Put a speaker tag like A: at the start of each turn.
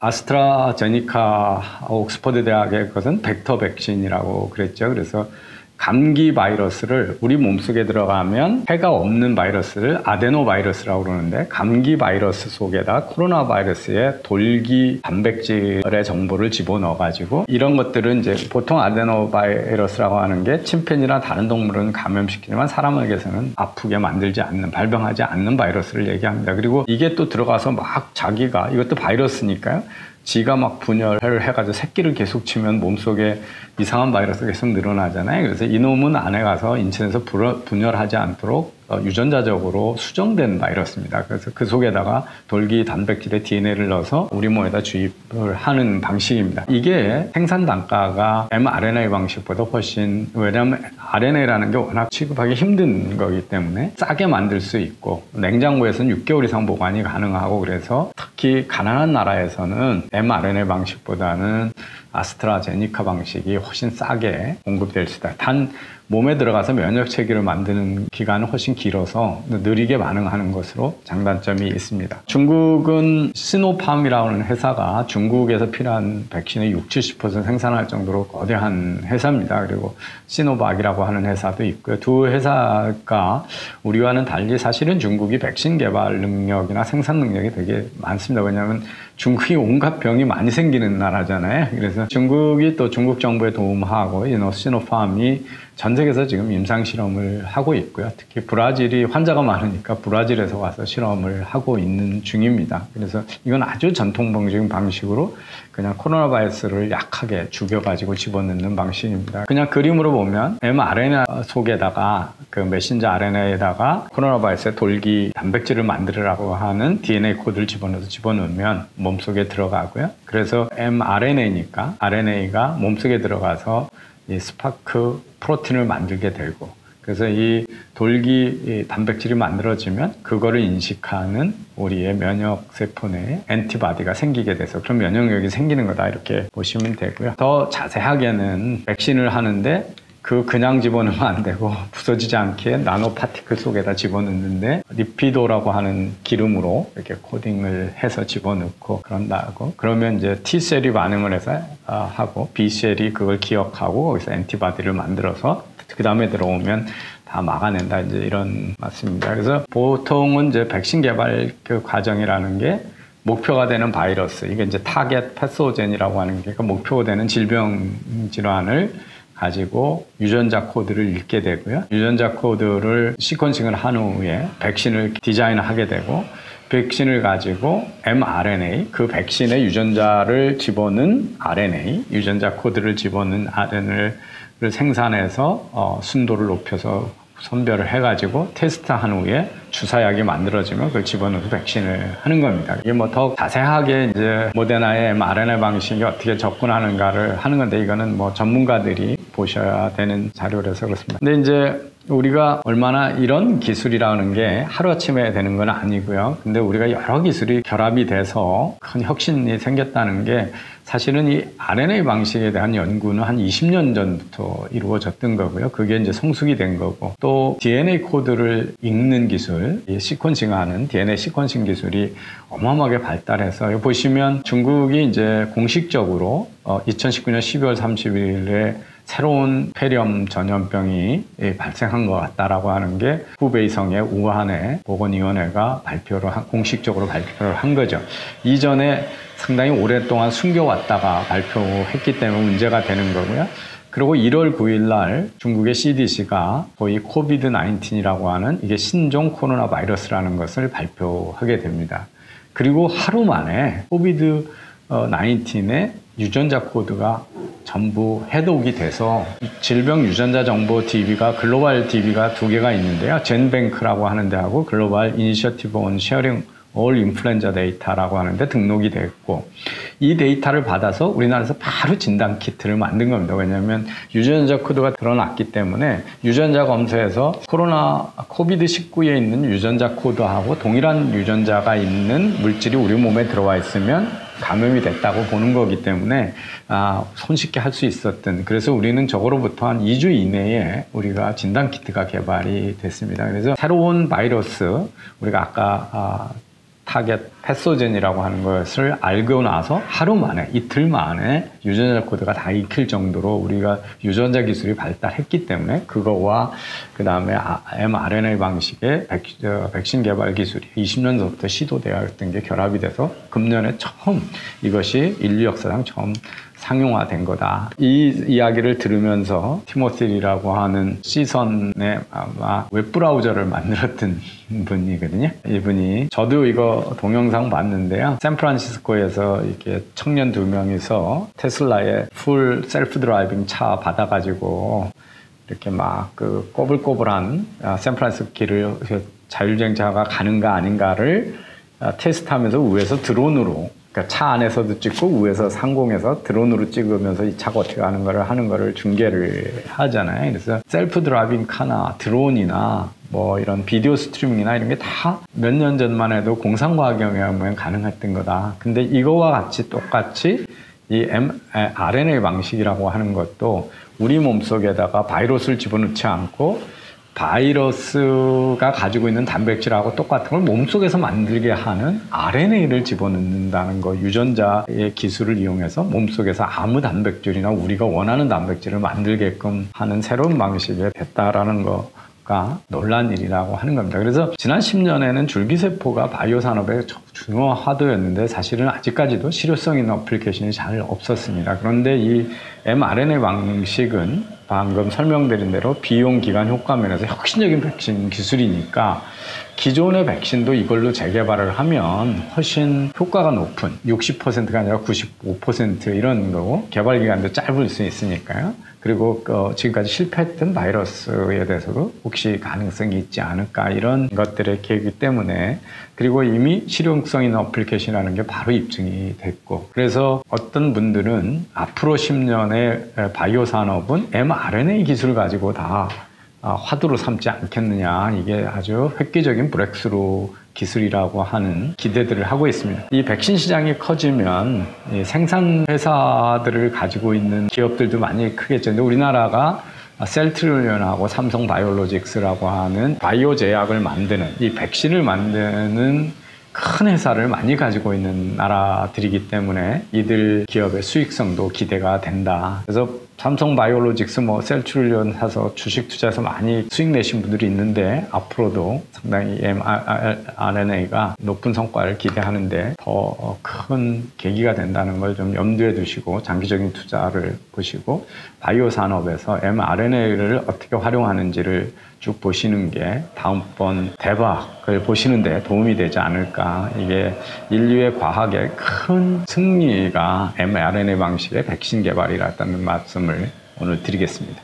A: 아스트라제니카 옥스퍼드 대학의 것은 벡터 백신이라고 그랬죠. 그래서 감기 바이러스를 우리 몸속에 들어가면 해가 없는 바이러스를 아데노 바이러스라고 그러는데, 감기 바이러스 속에다 코로나 바이러스의 돌기 단백질의 정보를 집어넣어 가지고, 이런 것들은 이제 보통 아데노 바이러스라고 하는 게 침팬지나 다른 동물은 감염시키지만 사람에게서는 아프게 만들지 않는, 발병하지 않는 바이러스를 얘기합니다. 그리고 이게 또 들어가서 막 자기가, 이것도 바이러스니까요, 지가 막 분열을 해가지고 새끼를 계속 치면 몸속에 이상한 바이러스가 계속 늘어나잖아요. 그래서 이놈은 안에 가서 인체에서 분열하지 않도록 유전자적으로 수정된 바이러스입니다. 그래서 그 속에다가 돌기 단백질의 DNA를 넣어서 우리 몸에다 주입을 하는 방식입니다. 이게 생산 단가가 mRNA 방식보다 훨씬, 왜냐하면 RNA라는 게 워낙 취급하기 힘든 거기 때문에 싸게 만들 수 있고, 냉장고에서는 6개월 이상 보관이 가능하고, 그래서 특히 가난한 나라에서는 mRNA 방식보다는 아스트라제니카 방식이 훨씬 싸게 공급될 수 있다. 단 몸에 들어가서 면역 체계를 만드는 기간은 훨씬 길어서 느리게 반응하는 것으로 장단점이 있습니다. 중국은 시노팜이라고 하는 회사가 중국에서 필요한 백신의 60~70% 생산할 정도로 거대한 회사입니다. 그리고 시노박이라고 하는 회사도 있고요. 두 회사가 우리와는 달리 사실은 중국이 백신 개발 능력이나 생산 능력이 되게 많습니다. 왜냐하면 중국이 온갖 병이 많이 생기는 나라잖아요. 그래서 중국이 또 중국 정부에 도움하고 시노팜이 전 세계에서 지금 임상실험을 하고 있고요. 특히 브라질이 환자가 많으니까 브라질에서 와서 실험을 하고 있는 중입니다. 그래서 이건 아주 전통적인 방식으로 그냥 코로나 바이러스를 약하게 죽여가지고 집어넣는 방식입니다. 그냥 그림으로 보면 mRNA 속에다가 그 메신저 RNA에다가 코로나 바이러스의 돌기 단백질을 만들으라고 하는 DNA 코드를 집어넣으면 몸속에 들어가고요. 그래서 mRNA니까 RNA가 몸속에 들어가서 이 스파크 프로틴을 만들게 되고, 그래서 이 돌기 단백질이 만들어지면 그거를 인식하는 우리의 면역세포 내에 엔티바디가 생기게 돼서 그런 면역력이 생기는 거다, 이렇게 보시면 되고요. 더 자세하게는 백신을 하는데 그냥 집어넣으면 안 되고 부서지지 않게 나노 파티클 속에다 집어넣는데 리피도라고 하는 기름으로 이렇게 코딩을 해서 집어넣고 그런다고, 그러면 이제 T셀이 반응을 해서 하고 B셀이 그걸 기억하고 거기서 엔티바디를 만들어서 그 다음에 들어오면 다 막아낸다, 이제 이런 말씀입니다. 그래서 보통은 이제 백신 개발 그 과정이라는 게 목표가 되는 바이러스, 이게 이제 타겟 패소젠이라고 하는 게, 그러니까 목표가 되는 질병 질환을 가지고 유전자 코드를 읽게 되고요. 유전자 코드를 시퀀싱을 한 후에 백신을 디자인하게 되고, 백신을 가지고 mRNA, 그 백신의 유전자를 집어넣은 RNA, 유전자 코드를 집어넣은 RNA를 생산해서 순도를 높여서 선별을 해가지고 테스트한 후에 주사약이 만들어지면 그걸 집어넣어서 백신을 하는 겁니다. 이게 뭐 더 자세하게 이제 모데나의 mRNA 방식이 어떻게 접근하는가를 하는 건데, 이거는 뭐 전문가들이 보셔야 되는 자료라서 그렇습니다. 근데 이제 우리가 얼마나 이런 기술이라는 게 하루아침에 되는 건 아니고요. 근데 우리가 여러 기술이 결합이 돼서 큰 혁신이 생겼다는 게, 사실은 이 RNA 방식에 대한 연구는 한 20년 전부터 이루어졌던 거고요. 그게 이제 성숙이 된 거고, 또 DNA 코드를 읽는 기술, 이 시퀀싱하는 DNA 시퀀싱 기술이 어마어마하게 발달해서, 여기 보시면 중국이 이제 공식적으로 2019년 12월 30일에 새로운 폐렴 전염병이 발생한 것 같다라고 하는 게 후베이성의 우한의 보건위원회가 공식적으로 발표를 한 거죠. 이전에 상당히 오랫동안 숨겨왔다가 발표했기 때문에 문제가 되는 거고요. 그리고 1월 9일 날 중국의 CDC가 거의 코비드-19이라고 하는 이게 신종 코로나 바이러스라는 것을 발표하게 됩니다. 그리고 하루 만에 코비드-19의 유전자 코드가 전부 해독이 돼서 질병 유전자 정보 DB가, 글로벌 DB가 두 개가 있는데요. 젠뱅크라고 하는 데하고 글로벌 이니셔티브 온 쉐어링 올 인플루엔자 데이터라고 하는데 등록이 됐고, 이 데이터를 받아서 우리나라에서 바로 진단 키트를 만든 겁니다. 왜냐하면 유전자 코드가 드러났기 때문에 유전자 검사에서 코비드-19에 있는 유전자 코드하고 동일한 유전자가 있는 물질이 우리 몸에 들어와 있으면 감염이 됐다고 보는 거기 때문에 손쉽게 할 수 있었던, 그래서 우리는 저거로부터 한 2주 이내에 우리가 진단 키트가 개발이 됐습니다. 그래서 새로운 바이러스, 우리가 아까 타겟 패소젠이라고 하는 것을 알고 나서 하루 만에, 이틀 만에 유전자 코드가 다 익힐 정도로 우리가 유전자 기술이 발달했기 때문에 그거와 그 다음에 mRNA 방식의 백신 개발 기술이 20년 전부터 시도되었던 게 결합이 돼서 금년에 처음 이것이 인류 역사상 처음 상용화된 거다. 이 이야기를 들으면서 티모시라고 하는 C선의 아마 웹브라우저를 만들었던 분이거든요. 이분이 저도 이거 동영상 봤는데요. 샌프란시스코에서 이렇게 청년 2명이서 테슬라의 풀 셀프 드라이빙 차 받아가지고 이렇게 막 그 꼬불꼬불한 샌프란시스코 길을 자율주행차가 가는가 아닌가를 테스트하면서 위에서 드론으로, 그러니까 차 안에서도 찍고 위에서 상공에서 드론으로 찍으면서 이 차가 어떻게 가는 거를 하는 거를 중계를 하잖아요. 그래서 셀프 드라이빙 카나 드론이나 뭐 이런 비디오 스트리밍이나 이런 게 다 몇 년 전만 해도 공상과학에 의하면 가능했던 거다. 근데 이거와 같이 똑같이 이 mRNA 방식이라고 하는 것도 우리 몸속에다가 바이러스를 집어넣지 않고 바이러스가 가지고 있는 단백질하고 똑같은 걸 몸속에서 만들게 하는 RNA를 집어넣는다는 거, 유전자의 기술을 이용해서 몸속에서 아무 단백질이나 우리가 원하는 단백질을 만들게끔 하는 새로운 방식이 됐다라는 거가 놀란 일이라고 하는 겁니다. 그래서 지난 10년에는 줄기세포가 바이오 산업의 중요 하도였는데 사실은 아직까지도 실효성 있는 어플리케이션이 잘 없었습니다. 그런데 이 mRNA 방식은 방금 설명드린 대로 비용, 기간, 효과 면에서 혁신적인 백신 기술이니까 기존의 백신도 이걸로 재개발을 하면 훨씬 효과가 높은 60%가 아니라 95% 이런 거고 개발 기간도 짧을 수 있으니까요. 그리고 지금까지 실패했던 바이러스에 대해서도 혹시 가능성이 있지 않을까 이런 것들의 계획이기 때문에, 그리고 이미 실용성 있는 어플리케이션이라는 게 바로 입증이 됐고, 그래서 어떤 분들은 앞으로 10년의 바이오 산업은 mRNA 기술을 가지고 다 화두로 삼지 않겠느냐, 이게 아주 획기적인 브렉스루 기술이라고 하는 기대들을 하고 있습니다. 이 백신 시장이 커지면 이 생산 회사들을 가지고 있는 기업들도 많이 크겠죠. 근데 우리나라가 셀트리온하고 삼성 바이오로직스라고 하는 바이오 제약을 만드는, 이 백신을 만드는 큰 회사를 많이 가지고 있는 나라들이기 때문에 이들 기업의 수익성도 기대가 된다. 그래서 삼성 바이오로직스, 셀트리온 사서 주식 투자해서 많이 수익 내신 분들이 있는데 앞으로도 상당히 mRNA가 높은 성과를 기대하는데 더 큰 계기가 된다는 걸 좀 염두에 두시고 장기적인 투자를 보시고 바이오 산업에서 mRNA를 어떻게 활용하는지를 쭉 보시는 게 다음번 대박을 보시는 데 도움이 되지 않을까. 이게 인류의 과학의 큰 승리가 mRNA 방식의 백신 개발이라는 말씀을 오늘 드리겠습니다.